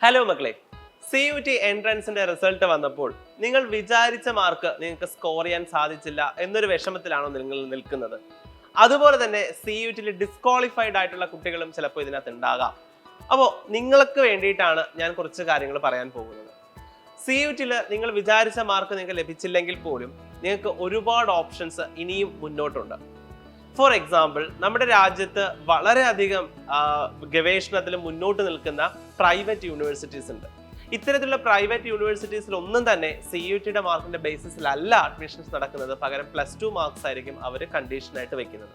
Hello മക്കളെ, CUT എൻട്രൻസിന്റെ result വന്നപ്പോൾ നിങ്ങൾ വിചാരിച്ച മാർക്ക് നിങ്ങൾക്ക് സ്കോർ ചെയ്യാൻ സാധിച്ചില്ല എന്നൊരു വിഷമത്തിലാണോ നിങ്ങൾ നിൽക്കുന്നത്? അതുപോലെ തന്നെ CUTയിൽ ഡിസ്ക്വാളിഫൈഡ് ആയിട്ടുള്ള കുട്ടികളും ചിലപ്പോൾ ഇതിനകത്ത് ഉണ്ടാകാം. അപ്പോൾ നിങ്ങൾക്ക് വേണ്ടിയിട്ടാണ് ഞാൻ കുറച്ച് കാര്യങ്ങൾ പറയാൻ പോകുന്നത്. CUTയിൽ നിങ്ങൾ വിചാരിച്ച മാർക്ക് നിങ്ങൾക്ക് ലഭിച്ചില്ലെങ്കിൽ പോലും നിങ്ങൾക്ക് ഒരുപാട് ഓപ്ഷൻസ് ഇനിയും മുന്നോട്ടുണ്ട്. ഫോർ എക്സാമ്പിൾ, നമ്മുടെ രാജ്യത്ത് വളരെയധികം ഗവേഷണത്തിൽ മുന്നോട്ട് നിൽക്കുന്ന പ്രൈവറ്റ് യൂണിവേഴ്സിറ്റീസ് ഉണ്ട്. ഇത്തരത്തിലുള്ള പ്രൈവറ്റ് യൂണിവേഴ്സിറ്റീസിൽ ഒന്നും തന്നെ CUTയുടെ മാർക്കിന്റെ ബേസിസിലല്ല അഡ്മിഷൻസ് നടക്കുന്നത്, പകരം +2 മാർക്സ് ആയിരിക്കും അവർ കണ്ടീഷനായിട്ട് വെക്കുന്നത്.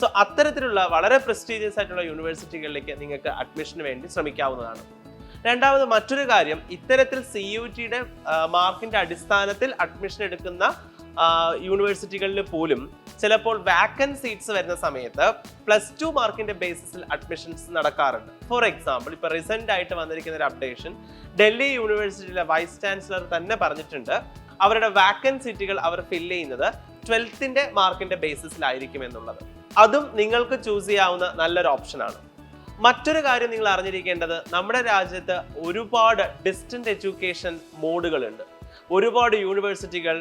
സോ അത്തരത്തിലുള്ള വളരെ പ്രസ്റ്റീജിയസ് ആയിട്ടുള്ള യൂണിവേഴ്സിറ്റികളിലേക്ക് നിങ്ങൾക്ക് അഡ്മിഷന് വേണ്ടി ശ്രമിക്കാവുന്നതാണ്. രണ്ടാമത് മറ്റൊരു കാര്യം, ഇത്തരത്തിൽ CUTയുടെ മാർക്കിന്റെ അടിസ്ഥാനത്തിൽ അഡ്മിഷൻ എടുക്കുന്ന യൂണിവേഴ്സിറ്റികളിൽ പോലും ചിലപ്പോൾ വാക്കന്റ് സീറ്റ്സ് വരുന്ന സമയത്ത് +2 മാർക്കിന്റെ ബേസിസിൽ അഡ്മിഷൻസ് നടക്കാറുണ്ട്. ഫോർ എക്സാമ്പിൾ, ഇപ്പൊ റീസെന്റ് ആയിട്ട് വന്നിരിക്കുന്ന ഒരു അപ്ഡേഷൻ, ഡൽഹി യൂണിവേഴ്സിറ്റിയിലെ വൈസ് ചാൻസലർ തന്നെ പറഞ്ഞിട്ടുണ്ട് അവരുടെ വാക്കന്റ് സീറ്റുകൾ അവർ ഫില്ല് ചെയ്യുന്നത് 12th മാർക്കിന്റെ ബേസിസിലായിരിക്കും എന്നുള്ളത്. അതും നിങ്ങൾക്ക് ചൂസ് ചെയ്യാവുന്ന നല്ലൊരു ഓപ്ഷനാണ്. മറ്റൊരു കാര്യം നിങ്ങൾ അറിഞ്ഞിരിക്കേണ്ടത്, നമ്മുടെ രാജ്യത്ത് ഒരുപാട് ഡിസ്റ്റന്റ് എഡ്യൂക്കേഷൻ മോഡുകളുണ്ട്. ഒരുപാട് യൂണിവേഴ്സിറ്റികൾ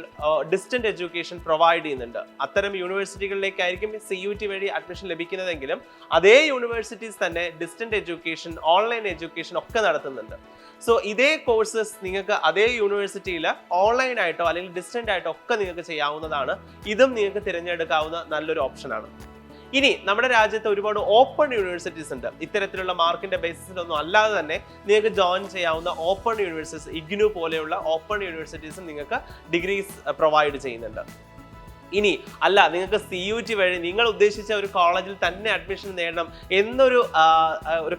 ഡിസ്റ്റന്റ് എഡ്യൂക്കേഷൻ പ്രൊവൈഡ് ചെയ്യുന്നുണ്ട്. അത്തരം യൂണിവേഴ്സിറ്റികളിലേക്കായിരിക്കും CUT വഴി അഡ്മിഷൻ ലഭിക്കുന്നതെങ്കിലും അതേ യൂണിവേഴ്സിറ്റീസ് തന്നെ ഡിസ്റ്റന്റ് എഡ്യൂക്കേഷൻ, ഓൺലൈൻ എഡ്യൂക്കേഷൻ ഒക്കെ നടത്തുന്നുണ്ട്. സോ ഇതേ കോഴ്സസ് നിങ്ങൾക്ക് അതേ യൂണിവേഴ്സിറ്റിയിൽ ഓൺലൈനായിട്ടോ അല്ലെങ്കിൽ ഡിസ്റ്റന്റ് ആയിട്ടോ ഒക്കെ നിങ്ങൾക്ക് ചെയ്യാവുന്നതാണ്. ഇതും നിങ്ങൾക്ക് തിരഞ്ഞെടുക്കാവുന്ന നല്ലൊരു ഓപ്ഷനാണ്. ഇനി നമ്മുടെ രാജ്യത്ത് ഒരുപാട് ഓപ്പൺ യൂണിവേഴ്സിറ്റീസ് ഉണ്ട്. ഇത്തരത്തിലുള്ള മാർക്കിന്റെ ബേസിസിലൊന്നും അല്ലാതെ തന്നെ നിങ്ങൾക്ക് ജോയിൻ ചെയ്യാവുന്ന ഓപ്പൺ യൂണിവേഴ്സിറ്റീസ്, IGNOU പോലെയുള്ള ഓപ്പൺ യൂണിവേഴ്സിറ്റീസും നിങ്ങൾക്ക് ഡിഗ്രീസ് പ്രൊവൈഡ് ചെയ്യുന്നുണ്ട്. ഇനി അല്ല, നിങ്ങൾക്ക് CUT വഴി നിങ്ങൾ ഉദ്ദേശിച്ച ഒരു കോളേജിൽ തന്നെ അഡ്മിഷൻ നേടണം എന്നൊരു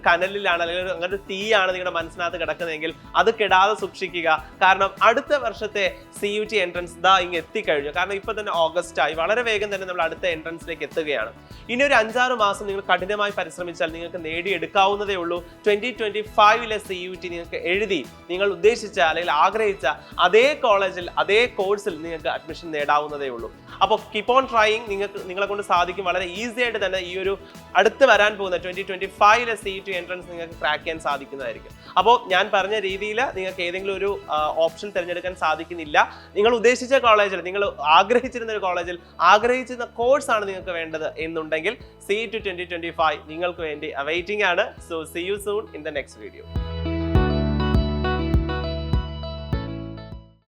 കനലിലാണ് അല്ലെങ്കിൽ അങ്ങനെ ഒരു തീയാണ് നിങ്ങളുടെ മനസ്സിനകത്ത് കിടക്കുന്നതെങ്കിൽ അത് കെടാതെ സൂക്ഷിക്കുക. കാരണം അടുത്ത വർഷത്തെ CUT എൻട്രൻസ് ഇങ്ങ് എത്തിക്കഴിഞ്ഞു. കാരണം ഇപ്പൊ തന്നെ ഓഗസ്റ്റ് ആയി, വളരെ വേഗം തന്നെ നമ്മൾ അടുത്ത എൻട്രൻസിലേക്ക് എത്തുകയാണ്. ഇനി ഒരു 5-6 മാസം നിങ്ങൾ കഠിനമായി പരിശ്രമിച്ചാൽ നിങ്ങൾക്ക് നേടിയെടുക്കാവുന്നതേ ഉള്ളൂ. 2025 CUT നിങ്ങൾക്ക് എഴുതി നിങ്ങൾ ഉദ്ദേശിച്ച അല്ലെങ്കിൽ ആഗ്രഹിച്ച അതേ കോളേജിൽ അതേ കോഴ്സിൽ നിങ്ങൾക്ക് അഡ്മിഷൻ നേടാവുന്നതേ ഉള്ളൂ. അപ്പോൾ കീപ്പ് ഓൺ ട്രൈയിങ്, നിങ്ങളെ കൊണ്ട് സാധിക്കും. വളരെ ഈസി ആയിട്ട് തന്നെ ഈ ഒരു അടുത്ത് വരാൻ പോകുന്ന 2025 CUT എൻട്രൻസ് നിങ്ങൾക്ക് ക്രാക്ക് ചെയ്യാൻ സാധിക്കുന്നതായിരിക്കും. അപ്പോൾ ഞാൻ പറഞ്ഞ രീതിയിൽ നിങ്ങൾക്ക് ഏതെങ്കിലും ഒരു ഓപ്ഷൻ തിരഞ്ഞെടുക്കാൻ സാധിക്കുന്നില്ല, നിങ്ങൾ ഉദ്ദേശിച്ച കോളേജിൽ, നിങ്ങൾ ആഗ്രഹിച്ചിരുന്ന ഒരു കോളേജിൽ ആഗ്രഹിച്ചിരുന്ന കോഴ്സാണ് നിങ്ങൾക്ക് വേണ്ടത് എന്നുണ്ടെങ്കിൽ CUT 2025 നിങ്ങൾക്ക് വേണ്ടി അവൈറ്റിംഗ് ആണ്. So see you soon in the next video.